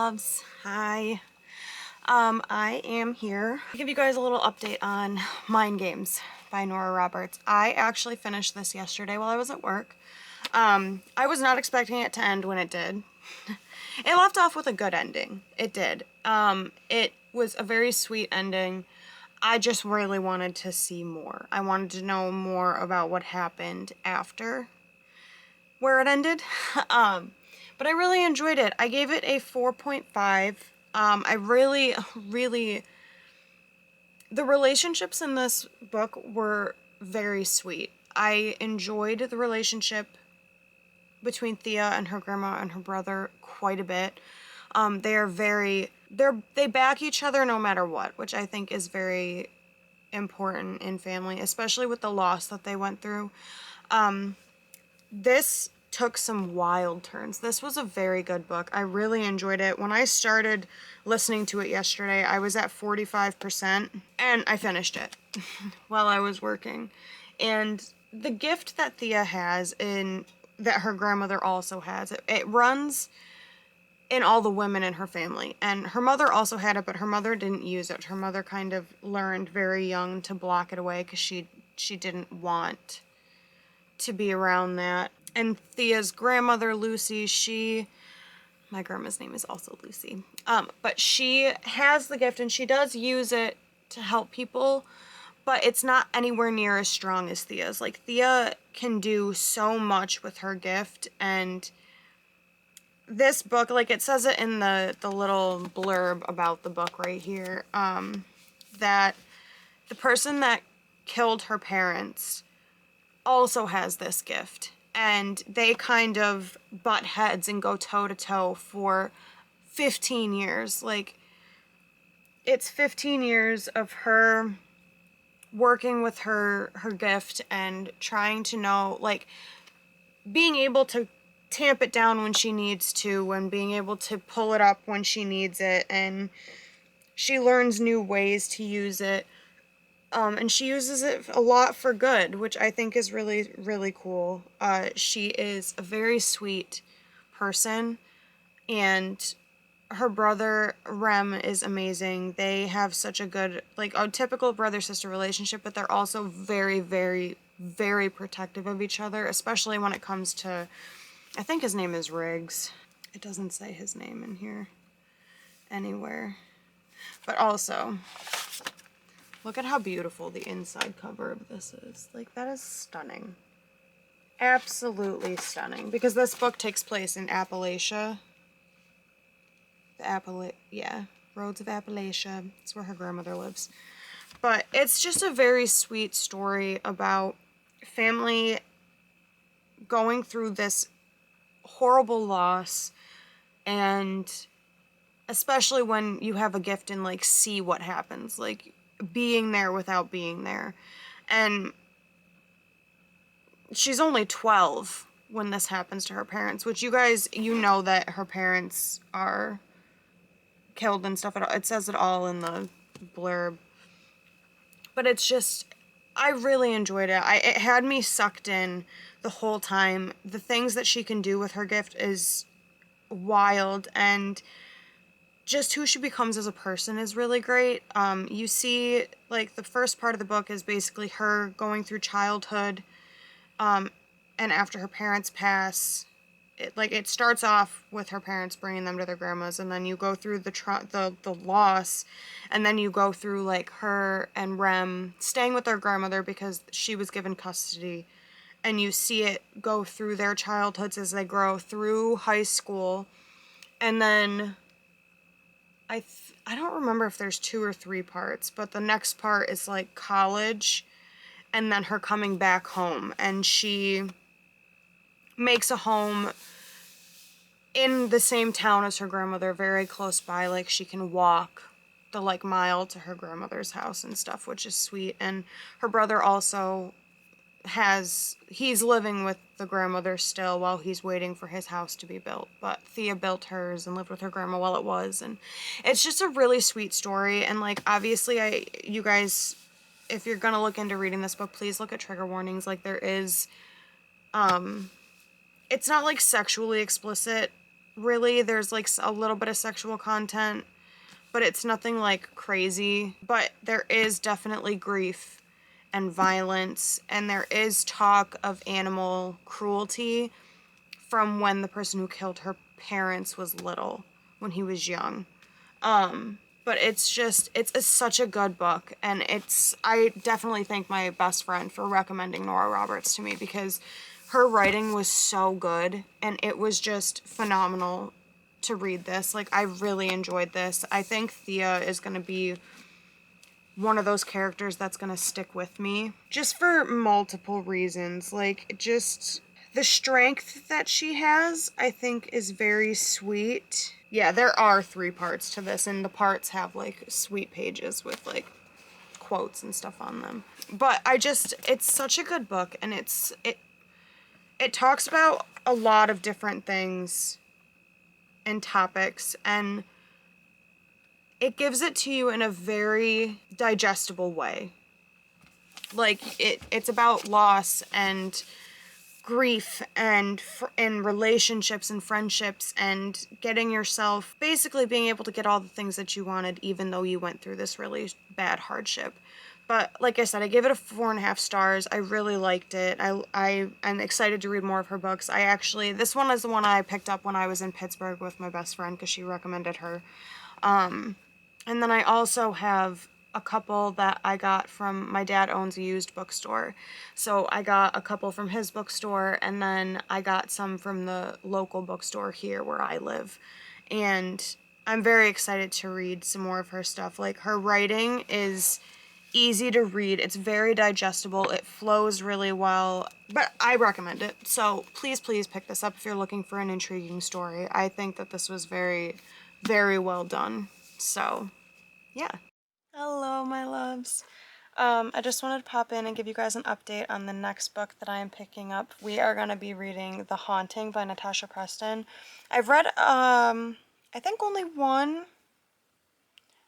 loves. Hi. I am here to give you guys a little update on Mind Games by Nora Roberts. I actually finished this yesterday while I was at work. I was not expecting it to end when it did. It left off with a good ending. It did. It was a very sweet ending. I just really wanted to see more. I wanted to know more about what happened after where it ended. But I really enjoyed it. I gave it a 4.5. I really, the relationships in this book were very sweet. I enjoyed the relationship between Thea and her grandma and her brother quite a bit. They back each other no matter what, which I think is very important in family, especially with the loss that they went through. This took some wild turns. This was a very good book. I really enjoyed it. When I started listening to it yesterday, I was at 45% and I finished it while I was working. And the gift that Thea has that her grandmother also has, it runs in all the women in her family. And her mother also had it, but her mother didn't use it. Her mother kind of learned very young to block it away because she didn't want to be around that. And Thea's grandmother, Lucy, my grandma's name is also Lucy, but she has the gift and she does use it to help people, but it's not anywhere near as strong as Thea's. Like, Thea can do so much with her gift, and this book, like, it says it in the little blurb about the book right here, that the person that killed her parents also has this gift. And they kind of butt heads and go toe-to-toe for 15 years. Like, it's 15 years of her working with her gift and trying to know, like, being able to tamp it down when she needs to and being able to pull it up when she needs it. And she learns new ways to use it. And she uses it a lot for good, which I think is really, really cool. She is a very sweet person, and her brother, Rem, is amazing. They have such a good, like, a typical brother-sister relationship, but they're also very, very, very protective of each other, especially when it comes to, I think his name is Riggs. It doesn't say his name in here anywhere. But also, look at how beautiful the inside cover of this is. Like, that is stunning. Absolutely stunning. Because this book takes place in Appalachia. Roads of Appalachia. It's where her grandmother lives. But it's just a very sweet story about family going through this horrible loss, and especially when you have a gift and, like, see what happens. Like, being there without being there. And she's only 12 when this happens to her parents, which you guys, you know that her parents are killed and stuff. It says it all in the blurb. But it's just, I really enjoyed it. It had me sucked in the whole time. The things that she can do with her gift is wild, and just who she becomes as a person is really great. You see, like, the first part of the book is basically her going through childhood, and after her parents pass, it starts off with her parents bringing them to their grandma's, and then you go through the loss, and then you go through, like, her and Rem staying with their grandmother because she was given custody, and you see it go through their childhoods as they grow through high school, and then I don't remember if there's 2 or 3 parts, but the next part is, like, college, and then her coming back home, and she makes a home in the same town as her grandmother, very close by. Like, she can walk the, like, mile to her grandmother's house and stuff, which is sweet. And her brother also he's living with the grandmother still while he's waiting for his house to be built, but Thea built hers and lived with her grandma while it was. And it's just a really sweet story. And, like, obviously, you guys, if you're gonna look into reading this book, please look at trigger warnings. Like, there is, it's not, like, sexually explicit really. There's like a little bit of sexual content, but it's nothing like crazy. But there is definitely grief and violence, and there is talk of animal cruelty from when the person who killed her parents was little, when he was young. But it's such a good book, and I definitely thank my best friend for recommending Nora Roberts to me, because her writing was so good, and it was just phenomenal to read this. Like, I really enjoyed this. I think Thea is going to be one of those characters that's going to stick with me, just for multiple reasons. Like, just the strength that she has, I think, is very sweet. Yeah, there are 3 parts to this, and the parts have like sweet pages with like quotes and stuff on them. But it's such a good book, and it talks about a lot of different things and topics, and it gives it to you in a very digestible way. Like, it's about loss and grief and relationships and friendships, and getting yourself, basically being able to get all the things that you wanted even though you went through this really bad hardship. But like I said, I gave it a 4.5 stars. I really liked it. I am excited to read more of her books. This one is the one I picked up when I was in Pittsburgh with my best friend, because she recommended her. And then I also have a couple that I got from, my dad owns a used bookstore. So I got a couple from his bookstore, and then I got some from the local bookstore here where I live. And I'm very excited to read some more of her stuff. Like, her writing is easy to read. It's very digestible. It flows really well. But I recommend it. So please, please pick this up if you're looking for an intriguing story. I think that this was very, very well done. So, yeah. Hello, my loves. I just wanted to pop in and give you guys an update on the next book that I am picking up. We are going to be reading The Haunting by Natasha Preston. I've read, I think only one.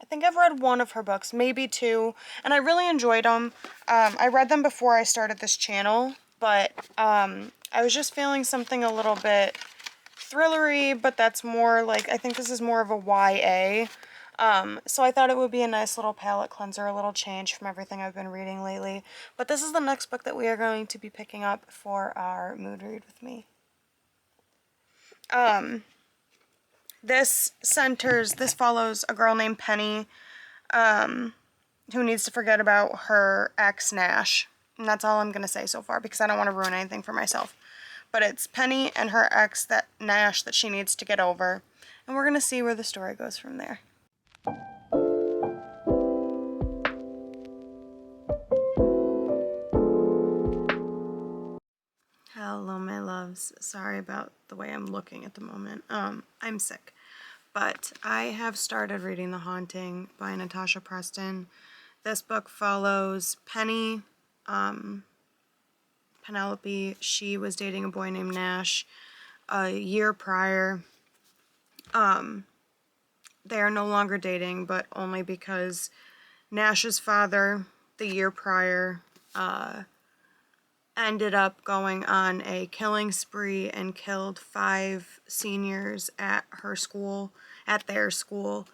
I think I've read one of her books, maybe 2, and I really enjoyed them. I read them before I started this channel, but I was just feeling something a little bit thrillery, but that's more like, I think this is more of a YA. So I thought it would be a nice little palette cleanser, a little change from everything I've been reading lately. But this is the next book that we are going to be picking up for our mood read with me. This follows a girl named Penny, who needs to forget about her ex, Nash. And that's all I'm going to say so far, because I don't want to ruin anything for myself. But it's Penny and her ex, Nash, that she needs to get over. And we're going to see where the story goes from there. Hello, my loves. Sorry about the way I'm looking at the moment. I'm sick. But I have started reading The Haunting by Natasha Preston. This book follows Penny, Penelope. She was dating a boy named Nash a year prior. They are no longer dating, but only because Nash's father, the year prior, ended up going on a killing spree and killed 5 seniors at their school.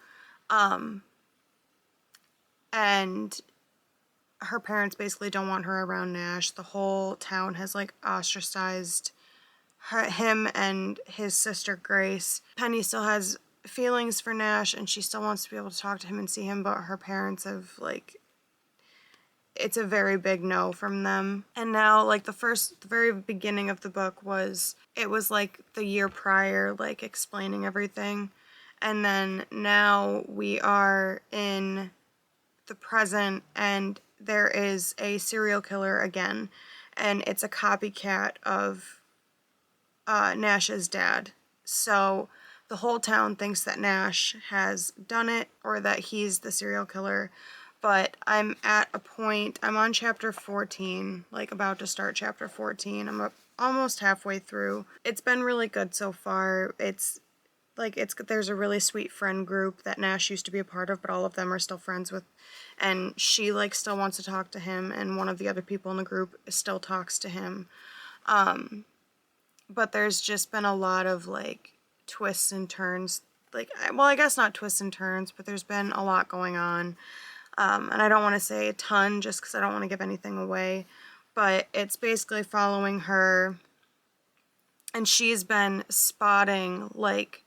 And her parents basically don't want her around Nash. The whole town has like ostracized him and his sister Grace. Penny still has feelings for Nash, and she still wants to be able to talk to him and see him, but her parents have like, it's a very big no from them. And now, like, the very beginning of the book was like the year prior, like explaining everything. And then now we are in the present, and there is a serial killer again, and it's a copycat of Nash's dad. So the whole town thinks that Nash has done it, or that he's the serial killer. But I'm at a point, I'm on chapter 14, like about to start chapter 14. I'm almost halfway through. It's been really good so far. There's a really sweet friend group that Nash used to be a part of, but all of them are still friends with, and she like still wants to talk to him, and one of the other people in the group still talks to him. But there's just been a lot of like twists and turns. Like, well, I guess not twists and turns, but there's been a lot going on. And I don't want to say a ton just because I don't want to give anything away. But it's basically following her, and she's been spotting, like,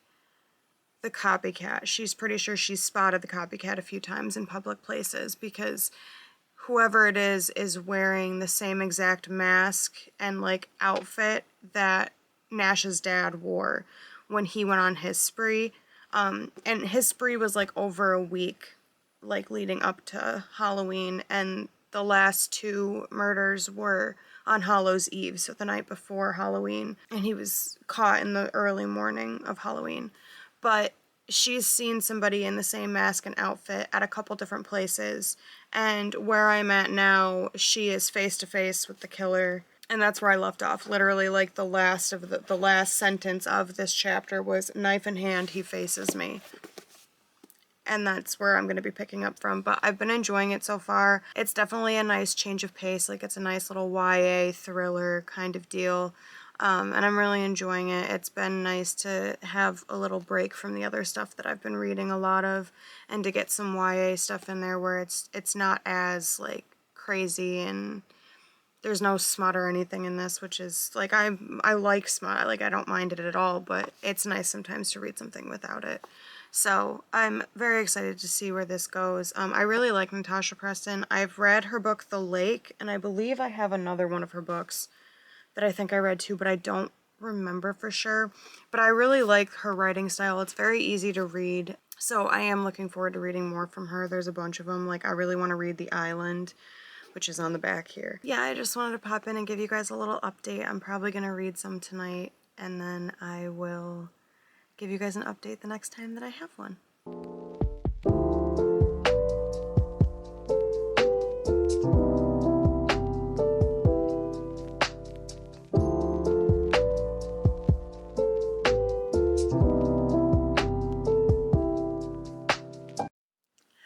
the copycat. She's pretty sure she's spotted the copycat a few times in public places because whoever it is wearing the same exact mask and, like, outfit that Nash's dad wore when he went on his spree. And his spree was, like, over a week, like, leading up to Halloween, and the last 2 murders were on Hallows Eve, so the night before Halloween, and he was caught in the early morning of Halloween. But she's seen somebody in the same mask and outfit at a couple different places, and where I'm at now, she is face to face with the killer, and that's where I left off. Literally, like, the last sentence of this chapter was, "Knife in hand, he faces me." And that's where I'm going to be picking up from. But I've been enjoying it so far. It's definitely a nice change of pace. Like, it's a nice little YA thriller kind of deal. And I'm really enjoying it. It's been nice to have a little break from the other stuff that I've been reading a lot of, and to get some YA stuff in there where it's not as, like, crazy, and there's no smut or anything in this, which is, like, I like smut. Like, I don't mind it at all, but it's nice sometimes to read something without it. So I'm very excited to see where this goes. I really like Natasha Preston. I've read her book, The Lake, and I believe I have another one of her books that I think I read too, but I don't remember for sure. But I really like her writing style. It's very easy to read. So I am looking forward to reading more from her. There's a bunch of them. Like, I really want to read The Island, which is on the back here. Yeah, I just wanted to pop in and give you guys a little update. I'm probably going to read some tonight, and then I will give you guys an update the next time that I have one.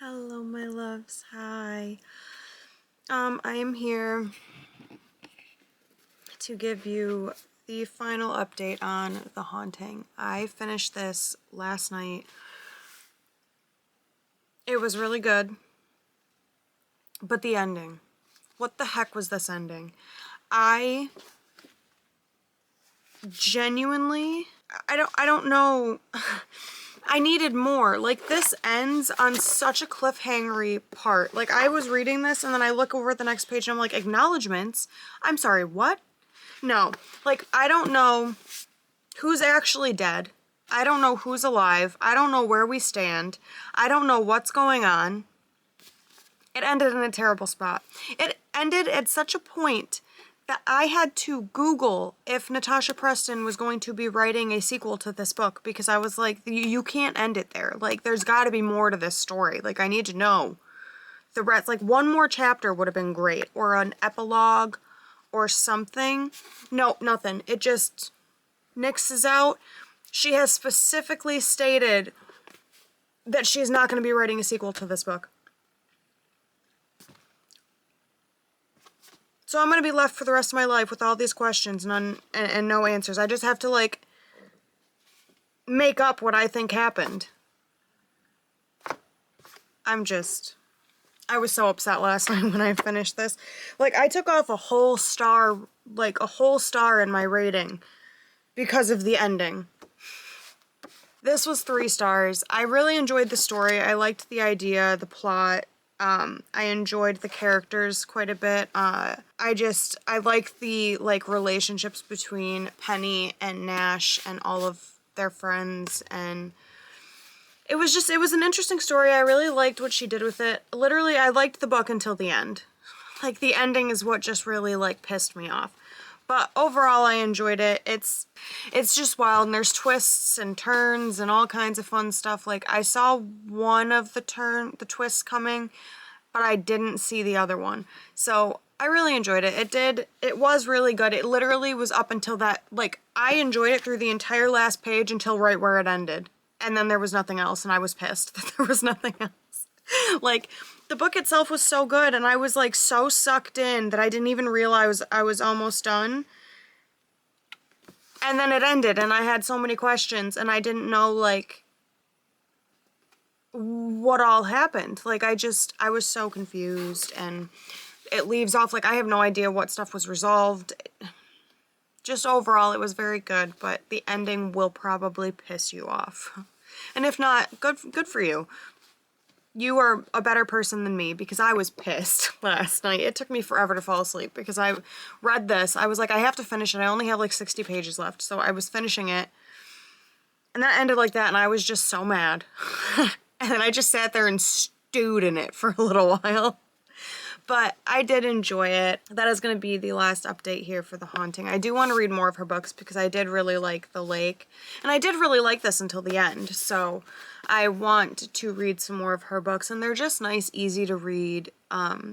Hello, my loves. Hi. I am here to give you the final update on The Haunting. I finished this last night. It was really good. But the ending. What the heck was this ending? I genuinely, I don't know. I needed more. Like, this ends on such a cliffhangery part. Like, I was reading this and then I look over at the next page and I'm like, acknowledgements? I'm sorry, what? No. Like, I don't know who's actually dead. I don't know who's alive. I don't know where we stand. I don't know what's going on. It ended in a terrible spot. It ended at such a point that I had to Google if Natasha Preston was going to be writing a sequel to this book, because I was like, you can't end it there. Like, there's got to be more to this story. Like, I need to know the rest. Like, one more chapter would have been great, or an epilogue or something. No, nothing. It just nixes out. She has specifically stated that she's not going to be writing a sequel to this book. So I'm going to be left for the rest of my life with all these questions and no answers. I just have to, like, make up what I think happened. I was so upset last night when I finished this. Like, I took off a whole star in my rating because of the ending. This was 3 stars. I really enjoyed the story. I liked the idea, the plot. I enjoyed the characters quite a bit. I like the, like, relationships between Penny and Nash and all of their friends, and it was an interesting story. I really liked what she did with it. Literally, I liked the book until the end. Like, the ending is what just really, like, pissed me off. But overall, I enjoyed it. It's just wild, and there's twists and turns and all kinds of fun stuff. Like, I saw one of the twists coming, but I didn't see the other one. So I really enjoyed it. It was really good. It literally was up until that, like, I enjoyed it through the entire last page until right where it ended. And then there was nothing else, and I was pissed that there was nothing else. Like, the book itself was so good, and I was, like, so sucked in that I didn't even realize I was almost done. And then it ended, and I had so many questions, and I didn't know, like, what all happened. Like, I was so confused, and it leaves off, like, I have no idea what stuff was resolved. Just overall, it was very good, but the ending will probably piss you off. And if not, good for you. You are a better person than me, because I was pissed last night. It took me forever to fall asleep because I read this. I was like, I have to finish it. I only have like 60 pages left. So I was finishing it. And that ended like that, and I was just so mad. And then I just sat there and stewed in it for a little while. But I did enjoy it. That is going to be the last update here for The Haunting. I do want to read more of her books because I did really like The Lake. And I did really like this until the end. So I want to read some more of her books. And they're just nice, easy to read,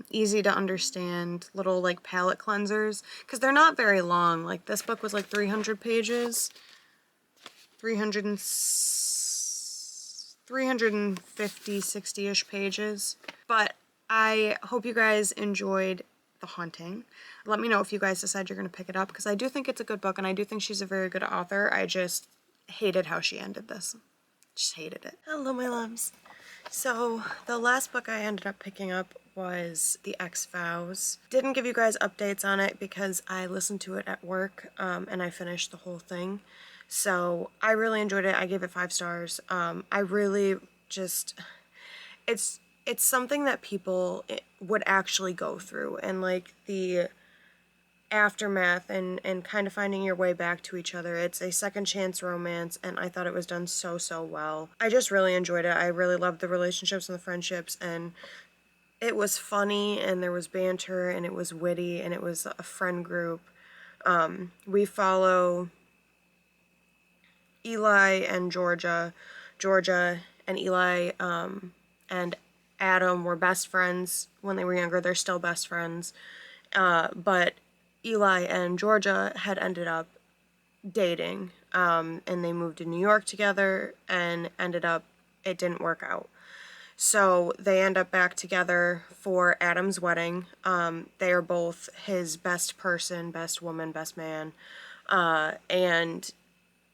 easy to understand, little like palette cleansers. Because they're not very long. Like this book was like 300 pages. 350, 60-ish pages. But I hope you guys enjoyed The Haunting. Let me know if you guys decide you're going to pick it up, because I do think it's a good book, and I do think she's a very good author. I just hated how she ended this. Just hated it. Hello, my loves. So, the last book I ended up picking up was The Ex Vows. Didn't give you guys updates on it because I listened to it at work, and I finished the whole thing. So, I really enjoyed it. I gave it 5 stars. I really just... It's something that people would actually go through, and like the aftermath and kind of finding your way back to each other. It's a second chance romance, and I thought it was done so well. I just really enjoyed it. I really loved the relationships and the friendships, and it was funny, and there was banter, and it was witty, and it was a friend group. We follow Eli and Georgia and Eli and Adam were best friends when they were younger. They're still best friends. But Eli and Georgia had ended up dating, and they moved to New York together, and it didn't work out. So they end up back together for Adam's wedding. They are both his best person, best woman, best man, and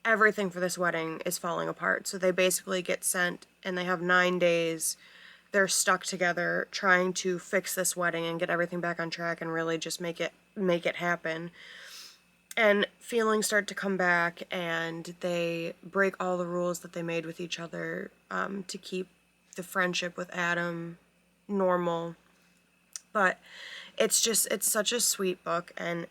everything for this wedding is falling apart. So they basically get sent, and they have 9 days. They're stuck together trying to fix this wedding and get everything back on track and really just make it happen. And feelings start to come back, and they break all the rules that they made with each other to keep the friendship with Adam normal. But it's such a sweet book, and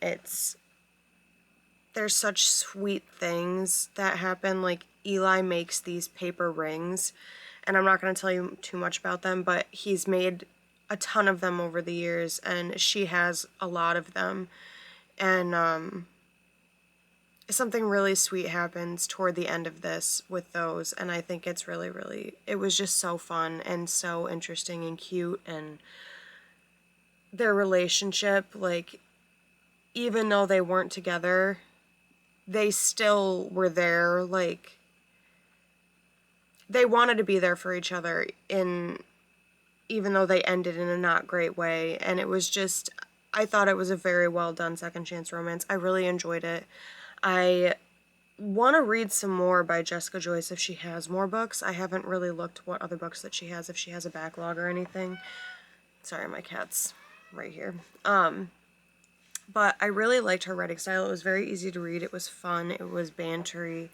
there's such sweet things that happen. Like Eli makes these paper rings, and I'm not going to tell you too much about them, but he's made a ton of them over the years, and she has a lot of them. And something really sweet happens toward the end of this with those, and I think it's really, it was just so fun and so interesting and cute, and their relationship, like, even though they weren't together, they still were there, like, they wanted to be there for each other even though they ended in a not great way. And it was just, I thought it was a very well done second chance romance. I really enjoyed it. I want to read some more by Jessica Joyce if she has more books. I haven't really looked what other books that she has, if she has a backlog or anything. Sorry, my cat's right here. But I really liked her writing style. It was very easy to read. It was fun. It was bantery.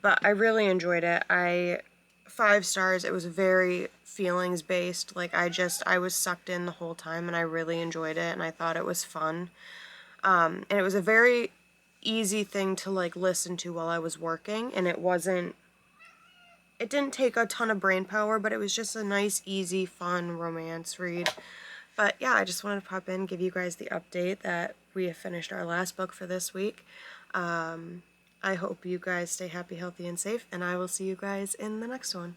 But I really enjoyed it. 5 stars. It was very feelings based. Like I was sucked in the whole time, and I really enjoyed it, and I thought it was fun. And it was a very easy thing to like listen to while I was working, and it didn't take a ton of brain power, but it was just a nice, easy, fun romance read. But yeah, I just wanted to pop in, give you guys the update that we have finished our last book for this week. I hope you guys stay happy, healthy, and safe, and I will see you guys in the next one.